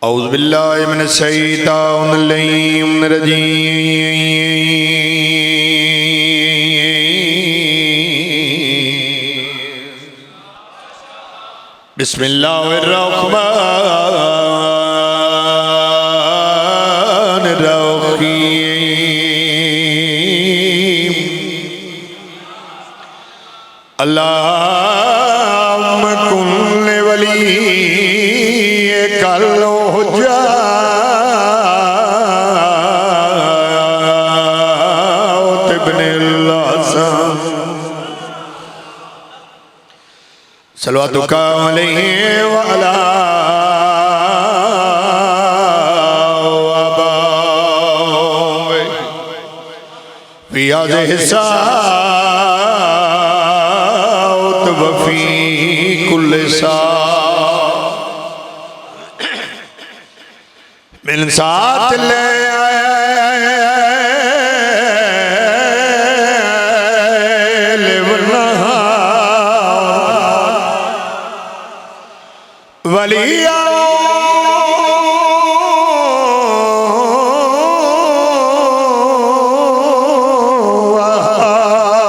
اعوذ باللہ من الشیطان اللعین الرجیم بسم اللہ الرحمن الرحیم اللہم کن لولیک الحجات ابن الحسن صلواتک علیہ وعلا آبائے فی هذه الساعة وفی کل ساعة من ساعة الليل والنهار وليا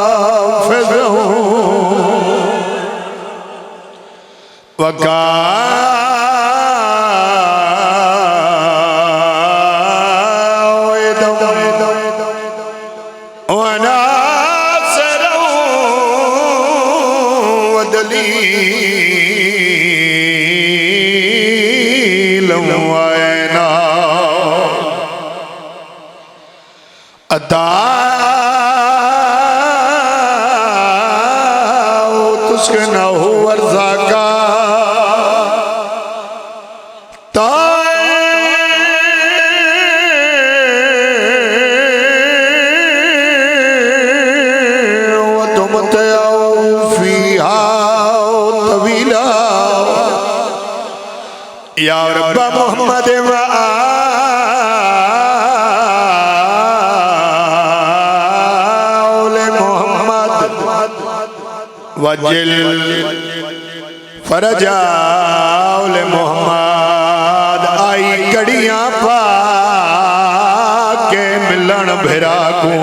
وحافظه وناصره ودليلا وعينا أدعو تسكنه ورزاقا یا رب محمد وآل محمد وجل فرج آل محمد آئی کڑیاں پاک کے ملن بھرا کو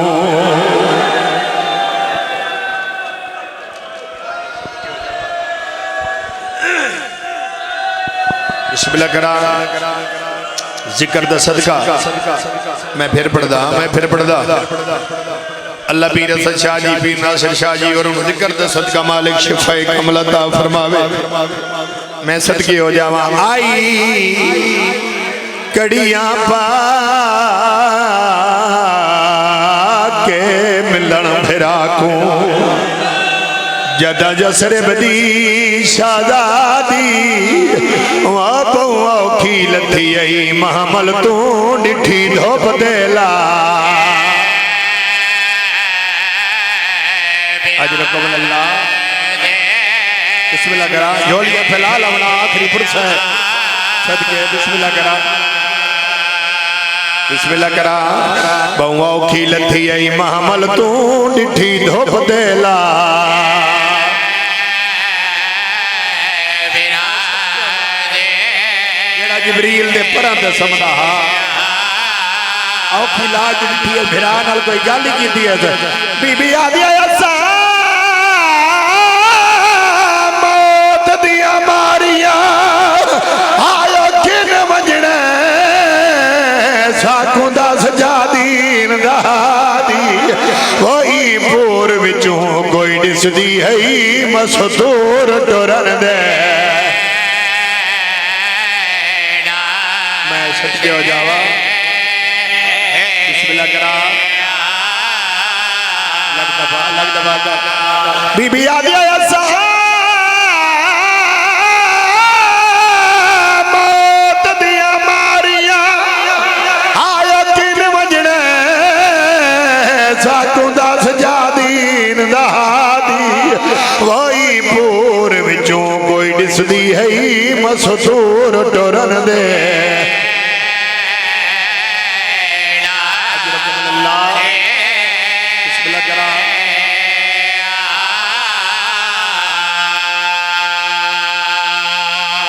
بسم اللہ کرا ذکر دا صدقہ میں پھر پڑھ دا اللہ پیر حسن شاہ جی پیر ناصر شاہ جی اور ذکر دا صدقہ مالک شفاء کامل عطا فرماوے میں صدقے ہو جاواں آئی کڑیاں پاک کے ملن بھرا کو جدا جسر بدی شادادی واپو اوکھی لتھی ای محمل تو ڈٹھی دھوپ دیلا اجرکم اللہ بسم اللہ کرا جھولیے پھیلا لونا آخری پرس ہے صدقے بسم اللہ کرا بسم اللہ کرا بہو اوکھی لتھی ای محمل تو ڈٹھی دھوپ دیلا جبریل دے پران دے سمدہ اوکھی لاج دیتی ہے بھران حال کوئی گالی کی دیئے تھے بی بی آدیا یسا موت دیا ماریا آیا کن مجنے ساکھوں دا سجادین دا دی وہی پور وچوں کوئی ڈس دی ہے مسطور ٹورن دے صدقے ہو جاوا بسم اللہ کرا لگ دفعہ بی بی آدیا یسا موت دیا ماریا آیا کن وجنے ساکوں دا سجادین دا دی وہی پور وچوں کوئی ڈس دی ہے مسطور ٹورن دے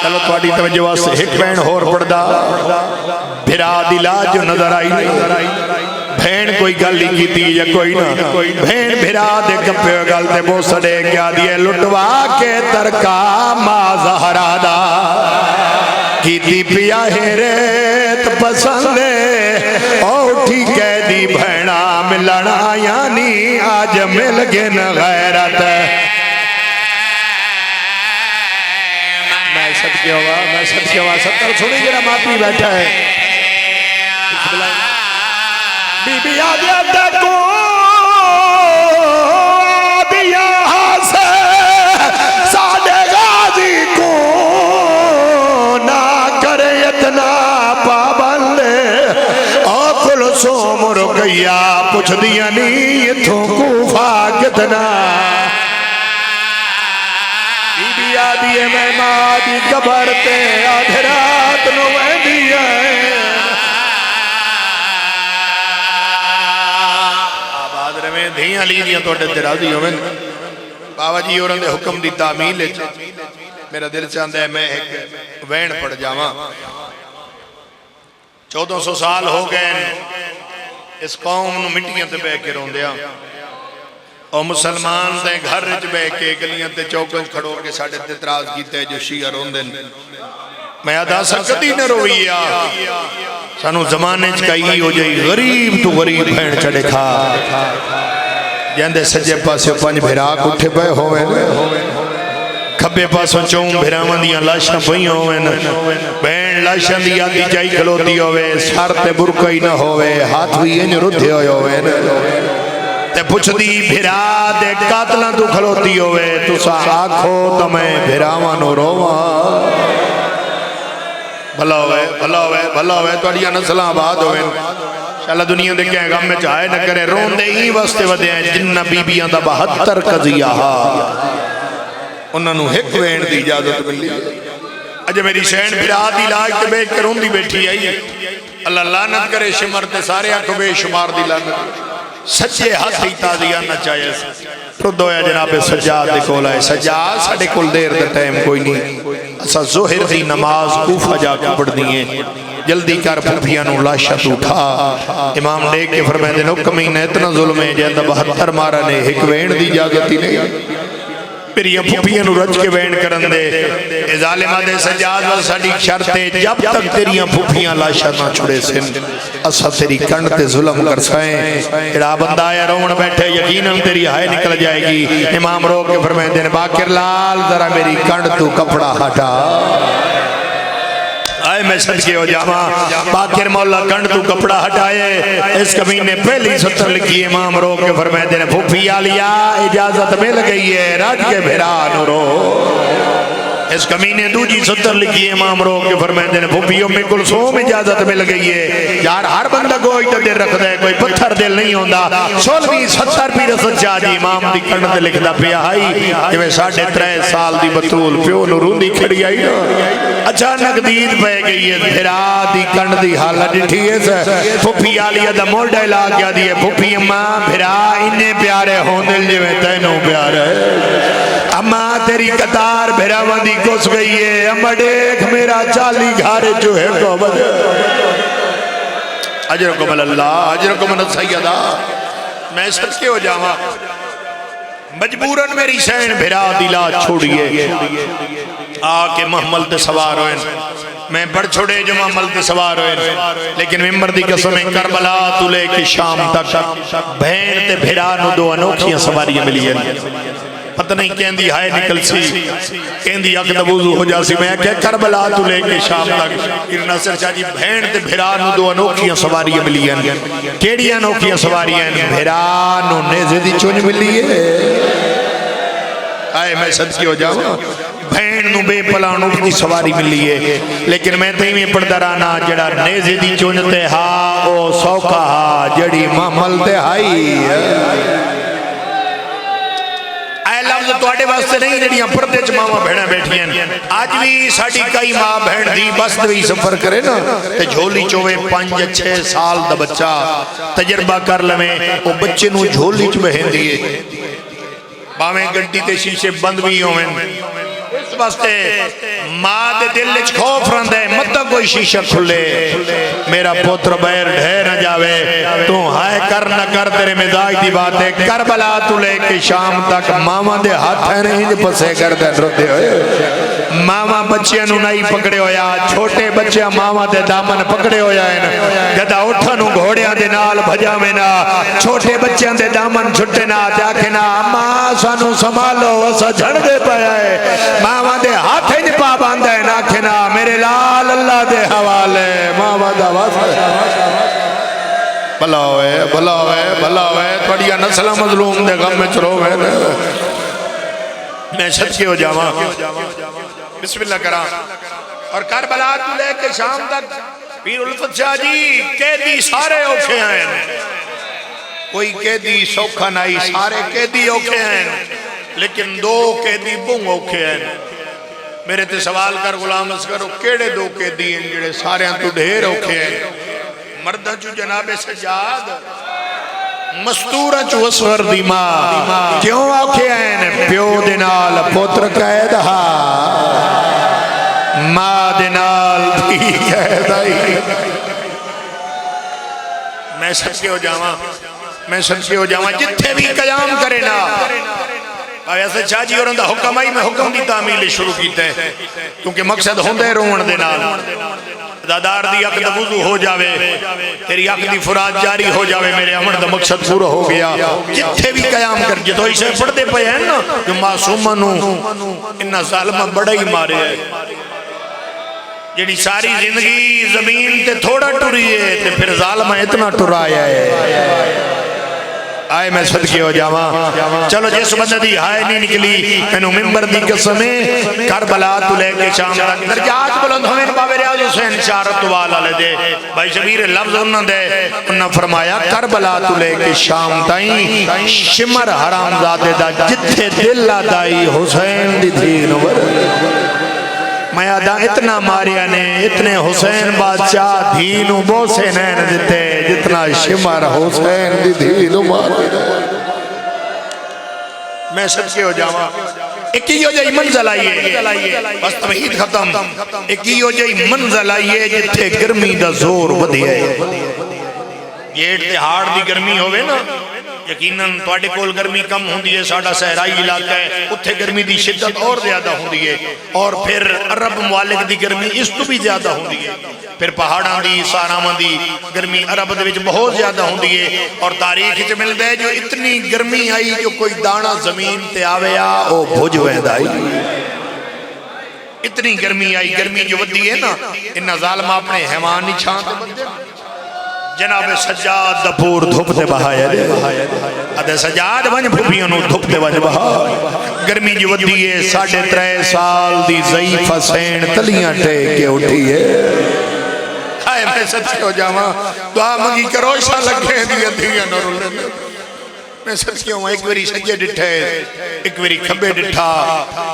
چلو تھوڑی توجہ واسطے ایک بہن ہور پڑھدا بھرا دی لاج جو نظر آئی بہن کوئی گل ہی کی تھی یا کوئی نہ بہن بھرا دے گپے گل تے بو سڑے کیا دیے لٹوا کے ترکا ماں زہرا دا کی دی پیا ہیرت پسندے اوٹھی کہہ دی بہنا ملنا یعنی آج مل گن غیرت میں صدقے ہوا ستر سنی جنہ ماپی بیٹھا ہے بی بی آدیا تکو آدیا سے سادے غازی کو نہ کرے اتنا پابندے آکل سوم رکیا پوچھ دیا نہیں تھوں کوفہ کتنا بی بی آدیا میں مادی کبھرتے آدھرات نویں دیا دھیاں لی دیاں تو اڈے درازی ہوئے بابا جی اور اندھے حکم دی تعمیل ہے میرا دل چاندہ ہے میں ایک وین پڑ جاواں 1400 سال ہو گئے اس قوم نو مٹیاں تے بے کے رون دیا اور مسلمان دے گھر رج بے کے گلیاں تے چوکوں کھڑو کے ساڑھے تتراز کیتے جو شیعہ رون دن میں ادا سکتی نہ رویا سانو زمانے چکائی ہو جائی غریب تو غریب بھین چڑے کھا جاندے سجے پاسے پانچ بھیراک اٹھے پہ ہوئے کھبے پاسوں چون بھیرامان دیاں لاشاں پہی ہوئے بہن لاشاں دیا دی جائی کھلوتی ہوئے سار تے برکائی نہ ہوئے ہاتھ بھی انج رتھے ہوئے تے پوچھ دی بھیرا دے قاتلہ تو کھلوتی ہوئے تو سا آکھو تو میں بھیرامان روواں بھلا ہوئے تو اڑیاں نسلہ آباد ہوئے انشاءاللہ دنیا دے کہیں غم میں چاہے نہ کرے رون دے ہی واسطے ودے ہیں جنہ بی بیاں دا 72 قضیہ انہوں نے ایک وین دی اجازت ملی اجھے میری شہن بھرا دی لاج تے بیٹھ کر رون دی بیٹھی آئی اللہ لعنت کرے شمر تے سارے آنکھوں بے شمار دی لعنت سچے ہاتھ ہی تازیہ نہ چاہیے پردویا جناب سجاد دے کول آئے سجاد ساڑھے کل دیر دے ٹائم کوئی نہیں اسا ظہر دی نماز کوفہ جا کے پڑھ دیئے جلدی کر پھوپیاں نو لاشت اٹھا امام ڈیک کے فرمائے دے نو کمینہ اتنا ظلم ہے جہاں 72 مارا نے ایک وین دی اجازت ہی نہیں پھر یہ پھوپیاں نو رج کے وین کرن دے اے ظالمہ دے سجاد و ساڑھی شرطے جب تک تیریاں پھوپیاں لاشت نہ چھڑے سن اسا تیری کنڈ تے ظلم کر سائیں اڑا بندہ آیا رون بیٹھے یقیناً تیری ہائے نکل جائے گی امام رو کے فرمائے دے باکر لال ذرا میری کنڈ تو کپڑا ہٹا آئے میں صدقے ہو جاواں باکر مولا کنڈ تو کپڑا ہٹائے اس کمینے پہلی 70 لکھی امام رو کے فرمائے دے پھوپھی آلیا اجازت مل گئی ہے راج کے بھیران رو اس کمینے دوجی 70 لکھی امام رو کے فرمائے دے پھوپھیوں میں کلثوم اجازت مل گئی ہے یار ہر بندہ کوئی تو دل رکھ دے کوئی پتھر دل نہیں ہوندہ 16 پیر سچا جی امام دی کنڈ دے لکھ دا پیا آئی کہ میں 3.5 سال دی بطول پیو نورون دی کھڑی آئی نا اچانک دید پہ گئی ہے بھرا دی کنڈ دی حالت ڈٹھی ہے پھوپھی آلیا دا مول ڈائلاگ کیا دی ہے پھوپھی اماں بھرا انہیں پیارے ہوں دل جو ہے تینوں پیارے اماں تیری قطار بھرا وندی کس گئی ہے اماں دیکھ میرا 40 گھارے جو ہے کو بجے اجرکم اللہ اجرکم السیدہ میں صدقے ہو جاواں مجبوراً میری شہن بھرا دلا چھوڑیے آکے محمل تے سوار ہوئے میں بڑھ چھوڑے جو محمل تے سوار ہوئے لیکن ممبر دی قسمیں کربلا تو لے کے شام تک بہن تے بھرا نو 2 انوکھیاں سواریاں ملی ہیں پتہ نہیں کہندی ہائے نکل سی کہندی اکد وضو ہو جا سی میں کہ کربلا تو لے کے شام تک ناصر شاہ جی بہن تے بھرا نو 2 انوکھیاں سواریاں ملی ہیں کیڑی انوکھیاں سواریاں بھرا نو نیزے دی چونج ملی ہے آئے میں صدقے ہو جاؤں بہن نو بے پلانوں کی سواری ملی ہے لیکن میں تیمیں پڑھدرانا جڑا نیزے دی چونجتے ہاں او سوکا ہاں جڑی محمل تے ہائی لفظ توڑے واسطے نہیں جڑیاں پردے چ ماما بہنیں بیٹھی ہیں آج بھی ساڑی کئی ماں بہن دی بس دوی سفر کرے نا تے جھولی چوے 5-6 سال دا بچہ تجربہ کر لمیں وہ بچے نو جھولی چ بہن دیئے باویں گھنٹی تے شیشے بند بھی ہوئیں اس واسطے ماں دے دل وچ خوف رہندا ہے مت کوئی شیشہ کھلے میرا پتر بیر ڈھیر نہ جاوے تو ہائے کر نہ کر تیرے مزاج دی بات ہے کربلا تو لے کے شام تک ماما دے ہاتھ ہیں نہیں پسے کر دے روتے ہوئے ماما بچیاں نو نہیں پکڑے ہویا چھوٹے بچیاں ماما دے دامن پکڑے ہویا ہے جدا اٹھا نو گھوڑیاں دے نال بھجا میں نا چھوٹے بچیاں دے دامن چھٹے نا جاکے نا ماں سانو سنبھالو وسا جھڑ دے پایا ہے ماما دے ہاتھ ہی پا باندھا ہے نا کھنا میرے لال اللہ دے حوالے ماما دا واسطہ بھلا ہوئے بھلا ہوئے بھلا ہوئے تھوڑیا نسلہ مظلوم دے غم میں چلو گئے میں صدقے ہو جاواں بسم اللہ کرام اور کربلا تو لے کے شام تک پیر الفت شاہ جی قیدی سارے اوکھے ہیں کوئی قیدی سوکھا نہیں سارے قیدی اوکھے ہیں لیکن دو قیدی بونگ اوکھے ہیں میرے تے سوال کر غلام اسکر کیڑے دو قیدی ہیں جڑے سارے ہیں تو ڈھیر اوکھے ہیں مردہ جو جناب سجاد مستورہ جو اسور دی ماں کیوں اوکھے ہیں پیو دنال پوتر قید ہا ماں دنال بھی قید آئی میں صدقے ہو جاواں میں صدقے ہو جاواں جتھے بھی قیام کرے نا آیا سے شاہ جی اور اندہ حکم آئی میں حکم دی تعمیل شروع کیتا ہے کیونکہ مقصد ہوندے روان دے نال دادار دی عقد وضو ہو جاوے تیری عقدی فراد جاری ہو جاوے میرے عمر دا مقصد پورا ہو گیا جتھے بھی قیام کر جتو اسے پڑھ دے پہ ہیں نا جو معصومنو انہا ظالمہ بڑا ہی مارے ہے جنہی ساری زندگی زمین تے تھوڑا ٹوری ہے تے پھر ظالمہ اتنا ٹرایا ہے آئے میں صدقے ہو جاواں چلو جس بندہ دی ہائے نہیں نکلی انہوں ممبر دی قسمیں کربلا تو لے کے شام تک درجات بلند ہوئے بابے ریاض حسین شارت والا لے دے بھائی شبیر لفظ انہوں دے انہوں فرمایا کربلا تو لے کے شام تائیں شمر حرام زادے دا جتھے دل آدائی حسین دی تھی نور میں آدھا اتنا ماریا نے اتنے حسین بادشاہ دھینو بوسے نین دیتے جتنا شمر حسین دی دھینو مارے میں صدقے ہو جاواں ایک ہی ہو جائی منزل آئیے بس توحید ختم ایک ہی ہو جائی منزل آئیے جتھے گرمی دا زور ودھی ہے یہ اتحاڑ دی گرمی ہوئے نا یقیناً توڑے کول گرمی کم ہوندی ہے ساڑھا صحرائی علاقہ ہے اتھے گرمی دی شدت اور زیادہ ہوندی ہے اور پھر عرب موالک دی گرمی اس تو بھی زیادہ ہوندی ہے پھر پہاڑاں دی سارامان دی گرمی عرب دے وچ بہت زیادہ ہوندی ہے اور تاریخ چ ملدا ہے جو اتنی گرمی آئی جو کوئی دانا زمین تے آویا او بھج ویندا آئی اتنی گرمی آئی گرمی جو ودی ہے نا انہا ظالمہ اپنے حیوان نہیں چھانتے بندے جناب سجاد دپور دھوپتے بہایا دے ادھے سجاد ونج بھوپیانو دھوپتے ونج بہا گرمی جو ودی ہے 3.5 سال دی ضعیف حسین تلیاں ٹے کے اٹھی ہے آئے میں صدقے ہو جاواں دعا مگی کرو ایسا لگے دیا دیا نور اللہ میں صدقے ہوں ایک ویری سجے ڈٹھے ایک ویری کھبے ڈٹھا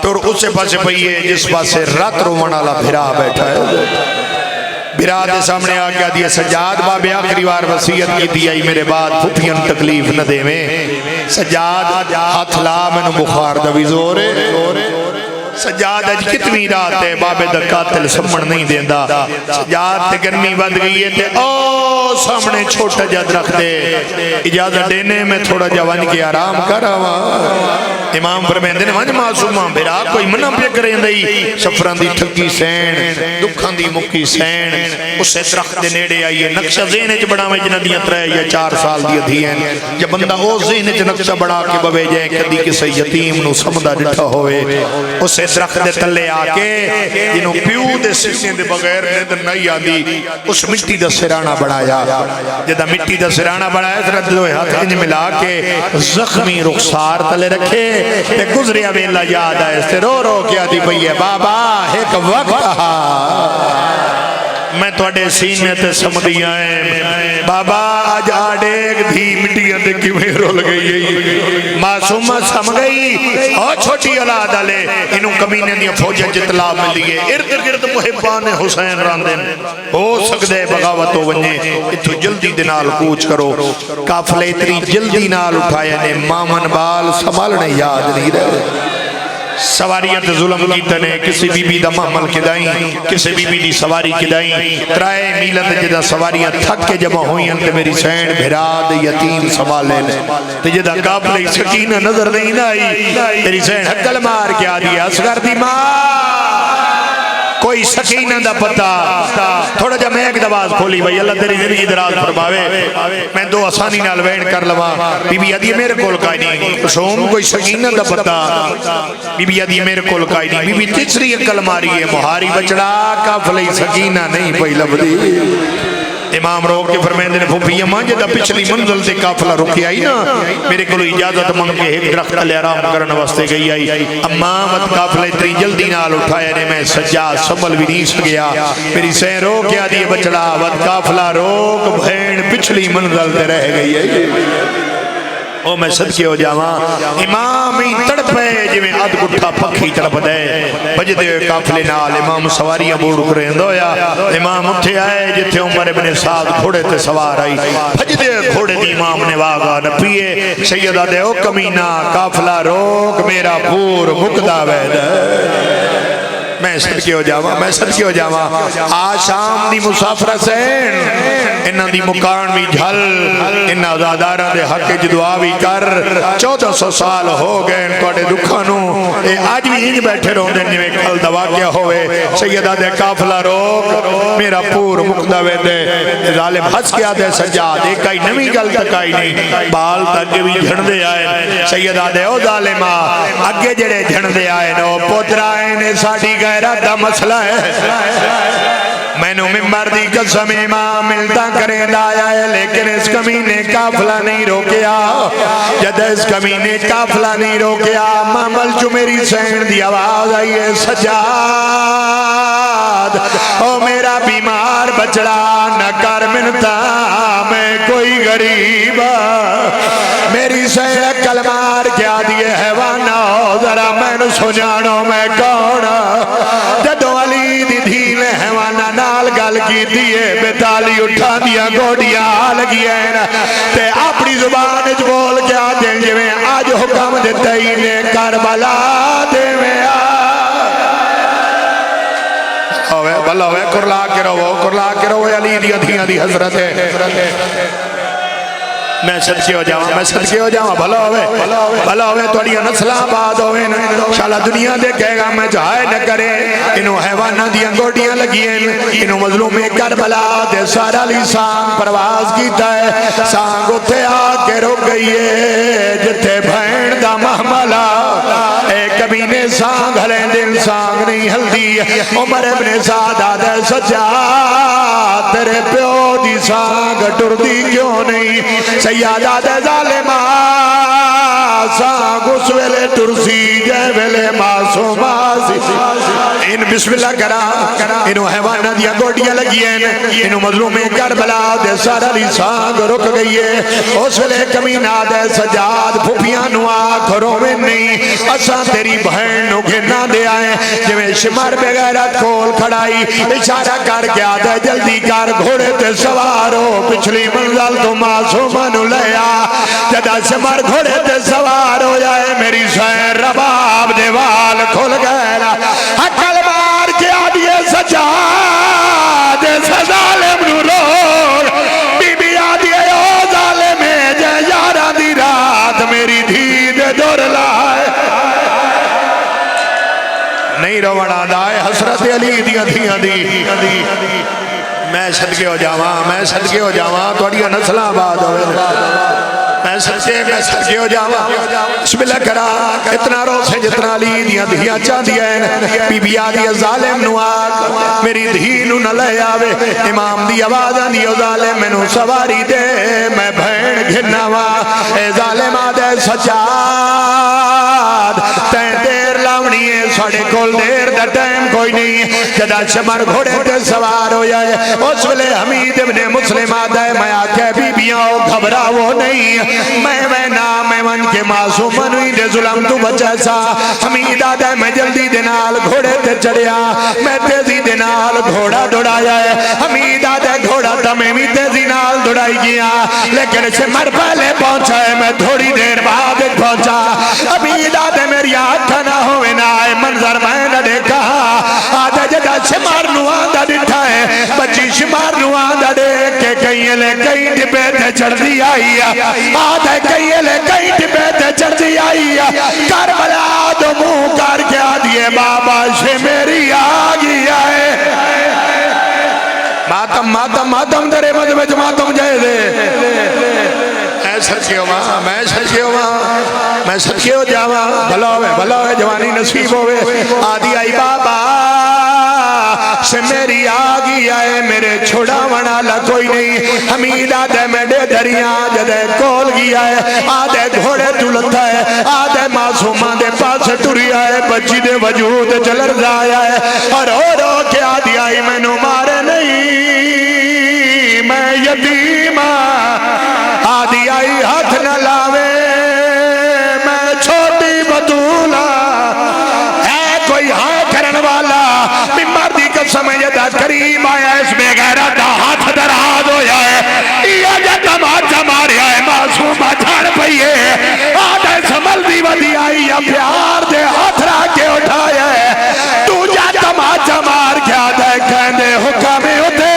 تو اسے پاسے پئیے جس پاسے رات رومن آلا بھرا بیٹھا ہے بھرا دے سامنے آگیا دیا سجاد بابے آخری بار وسیعت کی دیائی میرے بعد پھوپیاں تکلیف نہ دے میں سجاد ہاتھ لا میں نو بخار دوی زورے سجاد اج کتنی رات ہے بابے دا قاتل سمن نہیں دیندہ سجاد تے گرمی بند گئی ہے تے او سامنے چھوٹا جد رکھ دے اجازت دینے میں تھوڑا جوان کی آرام کر آوا امام فرمیندے نے وانج معصوماں بھرا کوئی منہ پہ کریں دئی سفران دی ٹھکی سین دکھان دی مکی سین اسے درخت دے نیڑے آئیے نقشہ ذہنے چ بڑا میں جنہ دیاں 3 یا 4 سال دی دھیاں جب بندہ او ذہنے چ نقشہ بڑا کے بوے جائیں کدی کسی یتیم نو سمدہ ڈٹھا ہوئے اسے درخت دے تلے آکے جنہوں پیو دے سینے دے بغیر نیدر نہیں آدھی اس مٹی دا سرانہ بڑھایا جدہ مٹی دا سرانہ بڑھایا اس دوئے ہاتھ انج ملا کے زخمی رخسار تلے رکھے تے گزریا بیلہ یاد آئے سے رو رو کیا دی بھئی بابا ایک وقت میں توڑے سینے تے سمدھی آئے بابا آج آڈیک دھی مٹیاں دے کی میں رول گئی معصومہ سم گئی اور چھوٹی اولاد آلے انہوں کمینے دیا فوجہ جتلا ملی ہے ارد گرد محبان حسین راندن ہو سکدے بغاوتو ونجے اتو جلدی دنال کوچ کرو کافلے اتنی جلدی نال اٹھایا نے مامن بال سمالنے یاد نہیں رہے سواریت ظلم کیتے نے کسی بی بی دا محمل کدائیں کسی بی بی دی سواری کدائیں ترائے میلت جدہ سواریاں تھک کے جمع ہوئیں تے میری سین بھراد یتیم سوالے نے تے جدہ قابل سکینہ نظر نہیں آئی میری سین حقل مار کے آدھی اصغر دی ماں کوئی سکینہ دا پتا تھوڑا جا میں ایک دواز کھولی بھائی اللہ تیری زندگی دراز فرماوے میں دو آسانی نال وین کر لوا بی بی آدھی میرے کول کائی نہیں سوم کوئی سکینہ دا پتا بی بی آدھی میرے کول کائی نہیں بی بی تیسری اکل ماری ہے مہاری بچڑا کافلی سکینہ نہیں پہی لبدی امام روک کے فرمیندے نے پھوپی اماں جدہ پچھلی منزل سے کافلہ رکی آئی نا میرے کو اجازت منگ کے ایک درخت لے آرام کرنے واسطے گئی آئی اماں مت کافلہ اتنی جلدی نال اٹھایا نے میں سجا سنبھل بھی نہیں سکیا میری سین روک کے آدھی بچڑا مت کافلہ روک بھین پچھلی منزل سے رہ گئی ہے او میں صدقے ہو جاواں امام ہی تڑپے جی میں اد گٹھا پکھی تڑپ دے بجدے کافلے نال امام سواریاں بوڑ کریں دویا امام اٹھے آئے جتھے عمر ابن سعد گھوڑے تے سوار آئی بجدے گھوڑے دی امام نے واغا نہ پیے سیدہ دے او کمینہ کافلہ روک میرا پور مقدہ وید میں صدقے ہو جاواں میں صدقے ہو جاواں آج شام دی مسافر سین انہاں دی مکان بھی جھل انہاں زادارہ دے حق دعا بھی کر 1400 سال ہو گئے توڑے دکھانوں اے آج بھی انج بیٹھے رہو دن میں کل دوا کیا ہوئے سیدہ دے کافلہ روک میرا پور مقدوے دے ظالم ہس کیا دے سجاد ایک آئی نمی گل تک آئی نہیں بال تک بھی جھڑ دے آئے سیدہ دے او ظالمہ اگے جڑے جھڑ دے آئے نو پوترائے نے ساڑی غیرت دا مسئلہ ہے میں نے ممبر دی قسم امام ملتا کریں دایا ہے لیکن اس کمینے کافلہ نہیں روکیا جد اس کمینے کافلہ نہیں روکیا مامل جو میری سین دی آواز آئی ہے سجاد او میرا بیمار بچڑا نہ کر منتا میں کوئی غریب میری سین کلمار کیا دیئے حیوانہ ذرا میں نے سنانو میں کون جدو علی دی دھیل حیوانہ نال گل کی دیئے بیتالی اٹھا دیا گوڑیا لگیا ہے تے اپنی زبان اچ بول کیا دیں جی میں آج حکم دیتا ہی نے کربلا دے میں بھلا ہوئے کرلا کے رہو علی دی ادھیاں دی حضرت ہے میں صدقے ہو جاواں میں صدقے ہو جاواں بھلا ہوئے توڑیاں نسلہ آباد ہوئے شالا دنیا دے کہے گا میں جہائے نہ کرے انہوں حیوانہ دیاں گوڑیاں لگییں انہوں مظلوم کربلا دے سارا لی سانگ پرواز کیتا ہے سانگ اتھے آکے رک گئی ہے جتے بھین دا محملہ اے کبینے سانگ ہلیں دل سانگ نہیں ہلدی عمر ابن سعد آدھے سجا تیرے پیو دی سانگ ٹر دی کیوں نہیں سیادہ دے ظالمہ سانگ اس ویلے ترسی جے ویلے معصوم آسی ان بسم اللہ کرا انہوں حیوانہ دیا گوڑیاں لگی ہیں انہوں مظلوم کربلا دے سارا لی سانگ رک گئی ہے اس ویلے کمینہ دے سجاد پھوپیاں نو آکھروں میں نہیں اساں تیری بہن نو گھنا دے آئیں جویں شمار بغیرت کھول کھڑائی اشارہ کر کے آدھے جلدی کر گھوڑے تے سوارو پچھلی منزل تو معصومانو لیا جدہ شمار گھوڑے تے سوار ہو جائے میری سین رباب دیوال کھل گئے حقل مار کے آدھیے سجاد ظالم نو روڑ بی بی آدھیے او ظالم جے یارہ دی رات میری دھید دور لائے نہیں روڑا دائے حسرت علی دی ادھیاں دی میں صدقے ہو جاواں توڑیاں نسلہ آباد ہوئے میں صدقے ہو جاواں بسم اللہ کرا اتنا رو سے جتنا علی دیا دھیاں چاہ دیا ہے بی بی آدھی ظالم نو آگ میری دھینو نہ لے آوے امام دی آوازاں دیو ظالم میں نو سواری دے میں بھین گھناوا اے ظالم آدھے سجاد تین دیر لاونی ہے ساڑھے کول دیر دا ٹائم کوئی نہیں جدا شمر گھوڑے تے سوار ہو جائے اس ویلے حمید ابن مسلم آدھے میں آکے بی بیاں گھبرا وہ نہیں میں نام میں من کے معصوم منوی دے ظلم تو بچے سا حمید آدھے میں جلدی دنال گھوڑے تے چڑیا میں تیزی دنال گھوڑا دوڑایا ہے حمید آدھے گھوڑا تمہیں تیزی نال دوڑائی گیا لیکن شمر پہلے پہنچا ہے میں تھوڑی دیر بعد پہنچا حمید آدھے میری آنکھ نہ ہوئے نہ مگر میں نہ دیکھا آدھا جدا شمار نواندہ ڈٹھا ہے بچی شمار نواندہ دیکھ کے کہیں لے کہیں ڈبے تے چڑھ دی آئی آدھا کہیں لے کہیں ڈبے تے چڑھ دی آئی کربلا دو منہ کر کے آدھیے بابا سے میری آگی آئے ماتم ماتم ماتم درے مدبج ماتم جائے دے میں سچے ہوا میں سچے ہوا میں سچے ہو جاوا بھلا ہوئے جوانی نصیب ہوئے آدھی آئی بابا سے میری آگی آئے میرے چھوڑا ونالا کوئی نہیں حمید آدھے میڈے دریاں جدے کول گیا ہے آدھے گھوڑے تلتا ہے آدھے معصومہ دے پاس ٹوری آئے بچی دے وجود چلر جایا ہے اور رو کے آدھی آئی میں نو مارے نہیں میں یتیم آدھی آئی ہاتھ نہ لاوے میں چھوٹی بطولہ ہے کوئی ہاں کرن والا ممبر دی قسم جدا کریم آیا اس بے غیرت دا ہاتھ دراز ہو جائے یہ جدا ماچا ماریا ہے معصومہ جھڑ پئیے آدھے سمل دی ودی آئی یا پیار دے ہاتھ را کے اٹھایا ہے تو جدا ماچا مار کے آدھے کہندے حکم ہوتے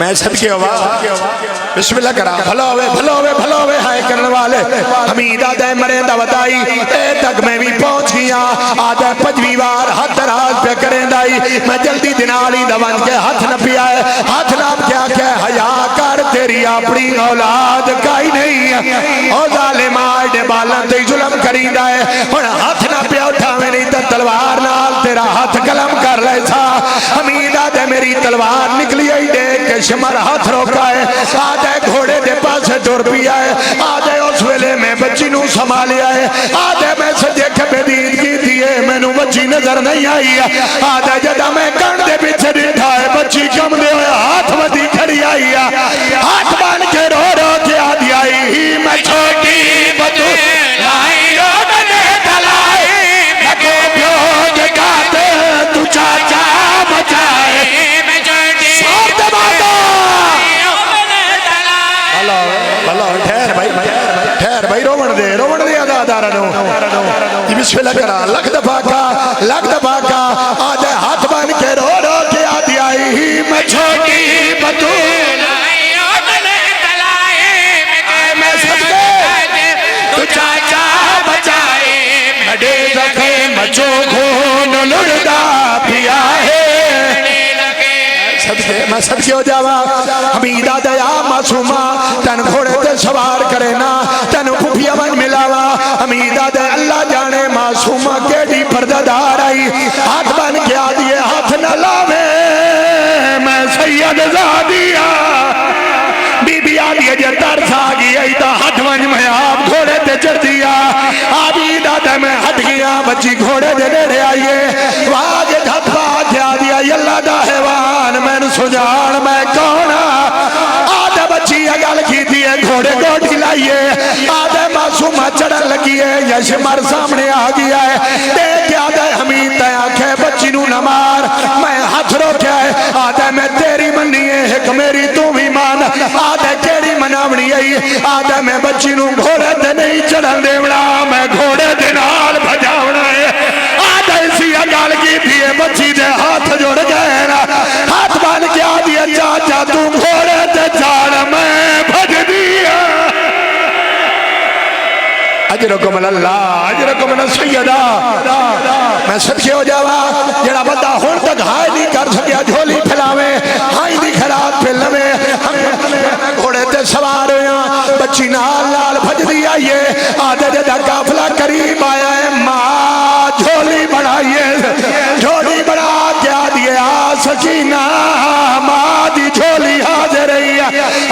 میں صدقے ہوا بسم اللہ کرا بھلا ہوئے ہائے کرنے والے حمید آدھے مرے دا ودائی اے تک میں بھی پہنچ گیا آدھے پجوی وار ہاتھ دراز پہ کریں دائی میں جلدی دنالی دوان کے ہاتھ نہ پی آئے ہاتھ نہ کیا کہ حیا کر تیری اپنی اولاد کائی نہیں او ظالم آئے بالا تے ظلم کریں دائے اور ہاتھ نہ پیا اٹھا میں نہیں تا تلوار نال تیرا ہاتھ قلم کر لے سا حمید آدھے میری تلوار نکلی آئی دیکھ کے شمر ہاتھ روکا ہے آدھے گھوڑے دے پاس ڈور پیا ہے آدھے اس ویلے میں بچی نو سنبھالیا ہے آدھے میں سجے کبھی دید کی دیئے میں نو بچی نظر نہیں آئی آدھے جدا میں کن دے پیچھے ڈٹھا ہے بچی کم دے ہویا ہاتھ ودی کھڑی آئی ہاتھ بان کے رو رو کے آدھی آئی میں چھوٹی بطو لائی رو میں دلائی میں کو پیو جگاتے تو چاچا بچائے سار دے باتا ٹھہر بھائی رومن دے دارنو بسم اللہ کرا لکھ دفعہ کا آدھے ہاتھ بان کے رو رو کے آدھی آئی میں چھوٹی بطول میں صدقے تو چاچا بچائے بڑے رکھے مچو خون لڑدا پیا ہے میں صدقے ہو جاوا حمید آدھیا معصومہ تن گھوڑے تے سوار کرے نا تن پھوپیا بن ملاوا حمید آدھے اللہ جانے معصومہ کیڑی پرددار آئی ہاتھ بن کے آدھیے ہاتھ نہ لاوے میں سید زادیا بی بی آدھیے جے ترس آگی آئی تا ہاتھ بن میں آپ گھوڑے تے چڑھ دیا حمید آدھے میں ہٹ گیا بچی گھوڑے دے نیڑے آئیے واجے ہاتھ باکھے آدھیا اللہ دا حیوان میں سجان میں کونا آدھے بچی اگل کی دیئے گھوڑے کو ڈھلائیے آدھے معصومہ چڑھن لگیے یشمر سامنے آگیا ہے دیکھ آدھے حمید تے آنکھیں بچی نو نمار میں ہاتھ روکے ہے آدھے میں تیری منیے ایک میری تو بھی مان آدھے کیڑی مناونی ہے آدھے میں بچی نو گھوڑے تے نہیں چڑھن دیونا میں گھوڑے دے نال بھجاونا ہے آدھے اسی اگل کی دیئے بچی دے ہاتھ جوڑ گئے نا ہاتھ بان کیا دیا چاچا تو گھوڑے تے چاڑ میں بھج دیا اجرکم اللہ اجرکم سیدہ میں صدقے ہو جاوا جڑا بندہ ہون تک ہائی نہیں کر سکیا جھولی پھیلاوے ہائی نہیں خراب پھیلوے گھوڑے تے سوار ہویا بچی نال لال بھج دیا یہ آدھے جدا کافلہ قریب آیا ہے ماں جھولی بڑھائیے جھولی بڑھا کیا دیے سکینہ ماں دی جھولی حاضر رہی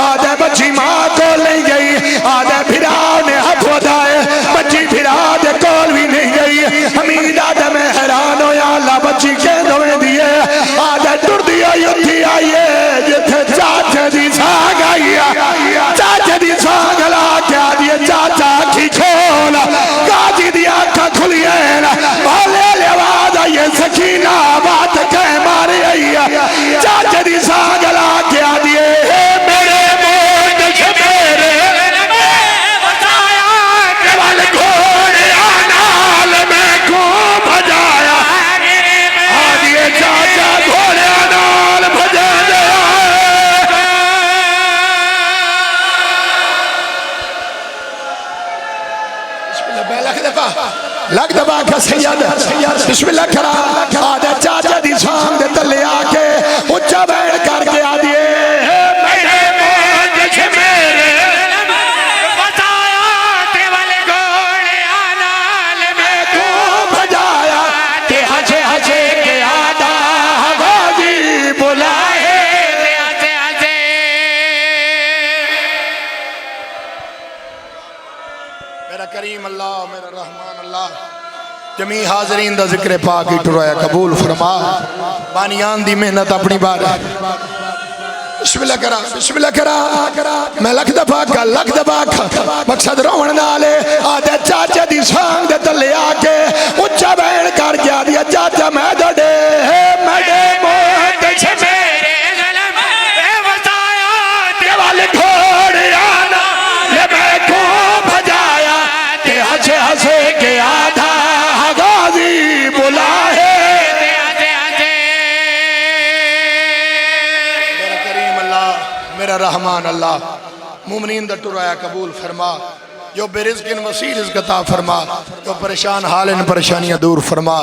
آدھے بچی ماں کو لے گئی آدھے پھراؤ نے ہاتھ ودائے بچی پھرا دے کول بھی نہیں گئی حمید آدھے میں حیران ہو یا اللہ بچی کے دوئے دیئے آدھے ٹر دیا یتھی آئیے جتھے چاچے دی ساگ آئیے چاچے دی ساگ لا کیا دیئے چاچا کی کھولا کاجی دی آنکھا کھلیے لے لے آواز آئیے سکینہ لگ دبا کا سید بسم اللہ کرا آدھے چاچا دی سام دے تلے آکے اچھا بیڑ کر کے آدھیے میرے موج سے میرے بتایا تے والے گھوڑے آنال میں کو بجایا تے ہجے ہجے کے آدھا غازی بلائے تے ہجے ہجے میرا کریم اللہ میرا رحمان اللہ جمی حاضرین دا ذکر پاک ہی ٹرایا قبول فرما بانیان دی محنت اپنی بار بسم اللہ کرا میں لکھ دفعہ کا مقصد روڑ نالے آدھے چاچے دی سانگ دے تلے آکے اچھا بین کر گیا دیا چاچا میں دڑے میڈے موت چھے میرے ظلم اے وزایا تے والے گھوڑے آنا لے میں کو بھجایا تے ہجے ہجے کے آدھا غازی بلائے میرا کریم اللہ میرا رحمان اللہ مومنین دا ٹرایا قبول فرما جو بے رزق ان وسیع رزق عطا فرما جو پریشان حال ان پریشانیاں دور فرما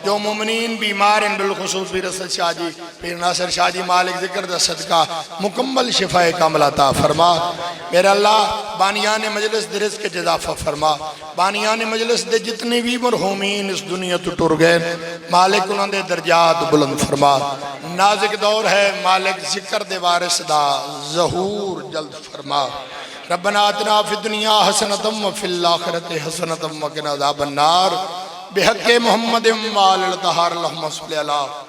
جو مومنین بیمار ان بالخصوص پیر اسد شاہ جی پیر ناصر شاہ جی مالک ذکر دا صدقہ مکمل شفاء کامل عطا فرما میرا اللہ بانیان مجلس دے رزق جزافہ فرما بانیان مجلس دے جتنے بھی مرحومین اس دنیا تو ٹر گئے مالک انہوں دے درجات بلند فرما نازک دور ہے مالک ذکر دے وارث دا ظہور جلد فرما ربنا آتنا فی الدنیا حسنتم وفی الاخرت حسنتم وقنا عذاب النار بحق محمد وآل الطہار اللہم صلی اللہ